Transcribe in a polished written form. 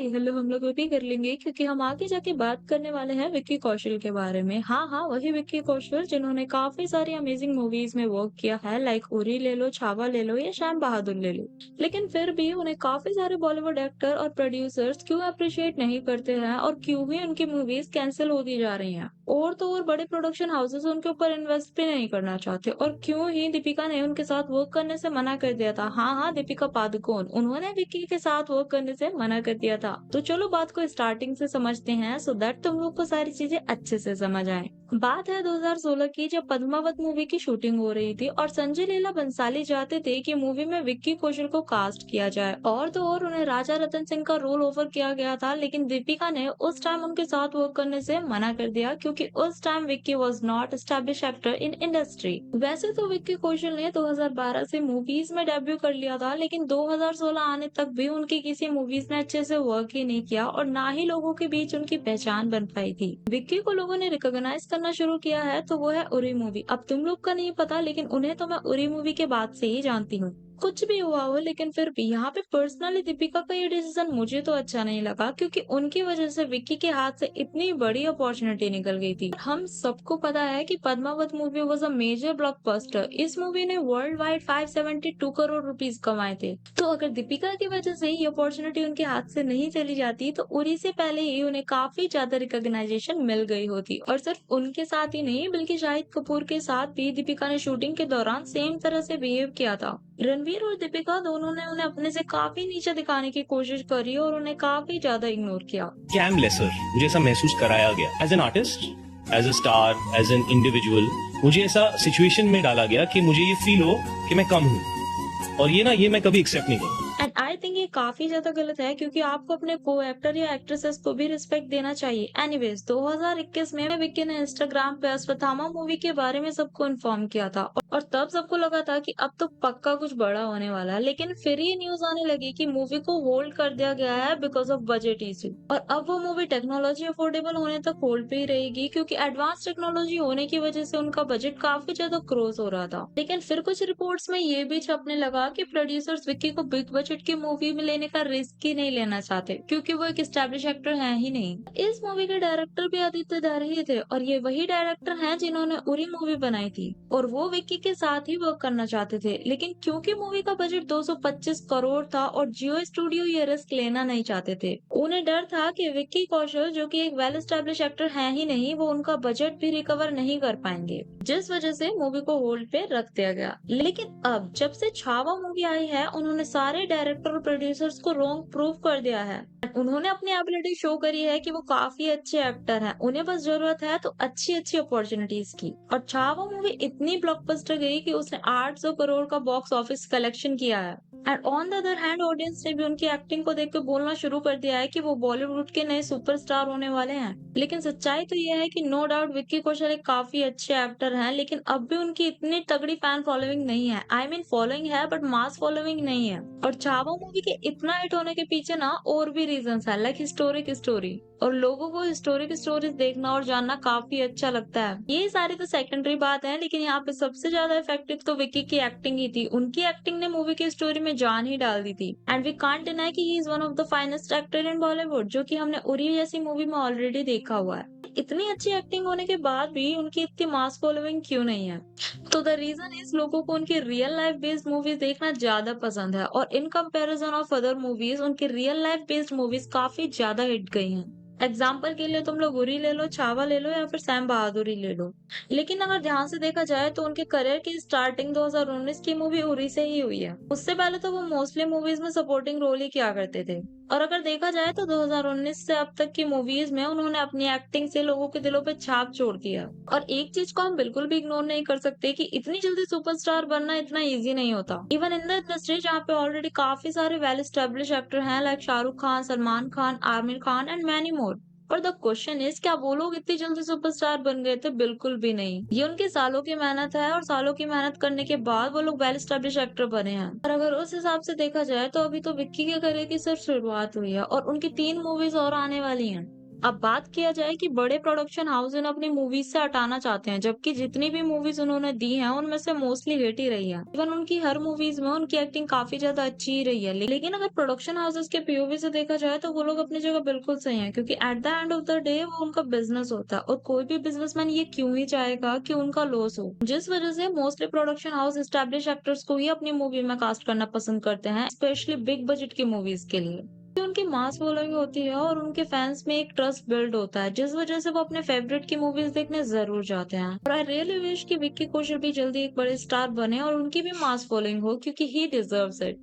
Hello हम लोग अभी कर लेंगे क्योंकि हम आगे जाके बात करने वाले हैं विक्की कौशल के बारे में। हाँ, हाँ, वही विक्की कौशल जिन्होंने काफ़ी सारी अमेज़िंग मूवीज़ में वर्क किया है लाइक उरी ले लो, छावा ले लो या श्याम बहादुर ले लो। लेकिन फिर भी उन्हें काफ़ी सारे बॉलीवुड एक्टर और प्रोड्यूसर्स क्यों एप्रिशिएट नहीं करते हैं और क्यों ही उनकी मूवीज़ कैंसल होती जा रही हैं। और तो और बड़े प्रोडक्शन हाउसेस उनके ऊपर इन्वेस्ट भी नहीं करना चाहते और क्यों ही दीपिका ने उनके साथ वर्क करने से मना कर दिया था। हाँ, हाँ, दीपिका पादुकोण उन्होंने विक्की के साथ वर्क करने से मना कर दिया था। तो चलो बात को स्टार्टिंग से समझते हैं सो दैट तुम लोग को सारी चीजें अच्छे से समझ आए। बात है 2016 की जब पद्मावत मूवी की शूटिंग हो रही थी और संजय लीला बंसाली चाहते थे कि मूवी में विक्की कौशल को कास्ट किया जाए और तो और उन्हें राजा रतन सिंह का रोल ऑफर किया गया था, लेकिन दीपिका ने उस टाइम उनके साथ वर्क करने से मना कर दिया क्योंकि उस time Vicky was not establish actor in industry. वैसे तो विक्की कौशल ने 2012 से मूवीज में डेब्यू कर लिया था, लेकिन 2016 आने तक भी उनकी किसी मूवीज में अच्छे से वर्क ही नहीं किया और ना ही लोगों के बीच उनकी पहचान बन पाई थी। विक्की को लोगों ने रिकॉग्नाइज करना शुरू किया है तो वो है उरी मूवी। अब तुम लोग का नहीं पता, लेकिन उन्हें तो मैं उरी मूवी के बाद से ही जानती हूँ। कुछ भी हुआ हो, लेकिन फिर भी यहाँ पे पर्सनली दीपिका का ये डिसीजन मुझे तो अच्छा नहीं लगा क्योंकि उनकी वजह से विक्की के हाथ से इतनी बड़ी अपॉर्चुनिटी निकल गई थी। हम सबको पता है कि Padmaavat movie was a major blockbuster. इस मूवी ने वर्ल्ड वाइड 572 करोड़ रुपीस कमाए थे। तो अगर दीपिका की वजह से ये अपॉर्चुनिटी उनके हाथ से नहीं चली जाती तो उरी से पहले ही उन्हें काफी ज्यादा रिकॉग्नाइजेशन मिल गई होती। और सिर्फ उनके साथ ही नहीं बल्कि शाहिद कपूर के साथ भी दीपिका ने शूटिंग के दौरान सेम तरह से बिहेव किया था। रणवीर और दीपिका दोनों ने उन्हें अपने से काफी नीचे दिखाने की कोशिश करी और उन्हें काफी ज्यादा इग्नोर किया। कैम लेसर मुझे ऐसा महसूस कराया गया as an artist, as a star, as an individual. मुझे ऐसा सिचुएशन में डाला गया कि मुझे ये फील हो कि मैं कम हूँ, और ये मैं कभी एक्सेप्ट नहीं करूँगा। एंड आई थिंक ये काफी ज्यादा गलत है क्योंकि आपको अपने को एक्टर या एक्ट्रेसेस को भी रिस्पेक्ट देना चाहिए। एनीवेज 2021 में विक्की ने इंस्टाग्राम पे अश्वत्थामा मूवी के बारे में सबको इन्फॉर्म किया था और तब सबको लगा था कि अब तो पक्का कुछ बड़ा होने वाला है, लेकिन फिर ये न्यूज आने लगी कि मूवी को होल्ड कर दिया गया है बिकॉज ऑफ बजट इशू। और अब वो मूवी टेक्नोलॉजी अफोर्डेबल होने तक होल्ड पे ही रहेगी क्योंकि एडवांस टेक्नोलॉजी होने की वजह से उनका बजट काफी ज्यादा क्रॉस हो रहा था। लेकिन फिर कुछ रिपोर्ट्स में ये भी छपने लगा कि प्रोड्यूसर्स विक्की को बिग बजट की मूवी में लेने का रिस्क ही नहीं लेना चाहते क्योंकि वो एक एस्टेब्लिश एक्टर है ही नहीं। इस मूवी के डायरेक्टर भी आदित्य धारी ही थे और ये वही डायरेक्टर हैं जिन्होंने उरी मूवी बनाई थी और वो विक्की के साथ ही वर्क करना चाहते थे, लेकिन क्योंकि मूवी का बजट 225 करोड़ था और जियो स्टूडियो ये रिस्क लेना नहीं चाहते थे। उन्हें डर था कि विक्की कौशल जो कि एक वेल एस्टेब्लिश एक्टर है ही नहीं, वो उनका बजट भी रिकवर नहीं कर पाएंगे, जिस वजह से मूवी को होल्ड पे रख दिया गया। लेकिन अब जब से छावा मूवी आई है उन्होंने सारे डायरेक्टर और प्रोड्यूसर्स को रॉन्ग प्रूव कर दिया है। उन्होंने अपनी एबिलिटी शो करी है कि वो काफी अच्छे एक्टर हैं, उन्हें बस जरूरत है तो अच्छी अच्छी अपॉर्चुनिटीज की। और छावा मूवी इतनी ब्लॉकबस्टर गई कि उसने 800 करोड़ का बॉक्स ऑफिस कलेक्शन किया है। And on the other hand audience ने भी उनकी एक्टिंग को देख के बोलना शुरू कर दिया है कि वो बॉलीवुड के नए सुपरस्टार होने वाले हैं। लेकिन सच्चाई तो यह है कि नो डाउट विक्की कौशल एक काफी अच्छे एक्टर हैं, लेकिन अब भी उनकी इतनी तगड़ी फैन फॉलोइंग नहीं है। आई मीन फॉलोइंग है बट मास फॉलोइंग नहीं है। और छावा मूवी के इतना हिट होने के पीछे ना और भी रीजंस है लाइक हिस्टोरिक स्टोरी, और लोगों को हिस्टोरिक स्टोरीज देखना और जानना काफी अच्छा लगता है। ये सारी तो सेकेंडरी बात है, लेकिन यहाँ पे सबसे ज्यादा इफेक्टिव तो विक्की की एक्टिंग ही थी। उनकी एक्टिंग ने मूवी की स्टोरी में जान ही डाल दी थी। एंड वी कांट डिनाई कि he is one of the finest actor in Bollywood, जो कि हमने उरी जैसी मूवी में ऑलरेडी देखा हुआ है। इतनी अच्छी एक्टिंग होने के बाद भी उनकी इतनी मास फॉलोइंग क्यों नहीं है? तो द रीजन इज लोगों को उनकी रियल लाइफ बेस्ड मूवीज देखना ज्यादा पसंद है और in comparison of other movies उनकी रियल लाइफ बेस्ड मूवीज काफी ज्यादा हिट गई हैं। एग्जाम्पल के लिए तुम लोग उरी ले लो, छावा ले लो या फिर सैम बहादुर ही ले लो। लेकिन अगर ध्यान से देखा जाए तो उनके करियर की स्टार्टिंग 2019 की मूवी उरी से ही हुई है। उससे पहले तो वो मोस्टली मूवीज में सपोर्टिंग रोल ही किया करते थे। और अगर देखा जाए तो 2019 से अब तक की मूवीज में उन्होंने अपनी एक्टिंग से लोगों के दिलों पे छाप छोड़ दिया। और एक चीज को हम बिल्कुल भी इग्नोर नहीं कर सकते कि इतनी जल्दी सुपरस्टार बनना इतना इजी नहीं होता। इवन इन द इंडस्ट्री जहाँ पे ऑलरेडी काफी सारे वेल एस्टेब्लिश एक्टर हैं like Shahrukh Khan, Salman Khan, Aamir Khan and many more. पर द क्वेश्चन इज क्या वो लोग इतनी जल्दी सुपरस्टार बन गए थे? बिल्कुल भी नहीं। ये उनके सालों की मेहनत है और सालों की मेहनत करने के बाद वो लोग वेल एस्टेब्लिश एक्टर बने हैं। और अगर उस हिसाब से देखा जाए तो अभी तो विक्की के करियर की सिर्फ शुरुआत हुई है और उनकी 3 मूवीज और आने वाली हैं। अब बात किया जाए कि बड़े प्रोडक्शन हाउस उन्हें अपनी मूवीज से हटाना चाहते हैं, जबकि जितनी भी मूवीज उन्होंने दी हैं उनमें से मोस्टली हिट ही रही है। इवन उनकी हर मूवीज में उनकी एक्टिंग काफी ज्यादा अच्छी ही रही है। लेकिन अगर प्रोडक्शन हाउसेस के पीओवी से देखा जाए तो वो लोग अपनी जगह बिल्कुल सही है, क्योंकि at the end of the day वो उनका बिजनेस होता है, और कोई भी बिजनेसमैन ये क्यों ही चाहेगा कि उनका लॉस हो। जिस वजह से mostly production house establish actors को ही अपनी मूवी में कास्ट करना पसंद करते हैं, स्पेशली बिग बजट की मूवीज के लिए। कि उनकी मास फॉलोइंग होती है और उनके फैंस में एक ट्रस्ट बिल्ड होता है, जिस वजह से वो अपने फेवरेट की मूवीज देखने जरूर जाते हैं। और आई रियली विश कि विक्की कौशल भी जल्दी एक बड़े स्टार बने और उनकी भी मास फॉलोइंग हो, क्योंकि ही डिजर्व्स इट।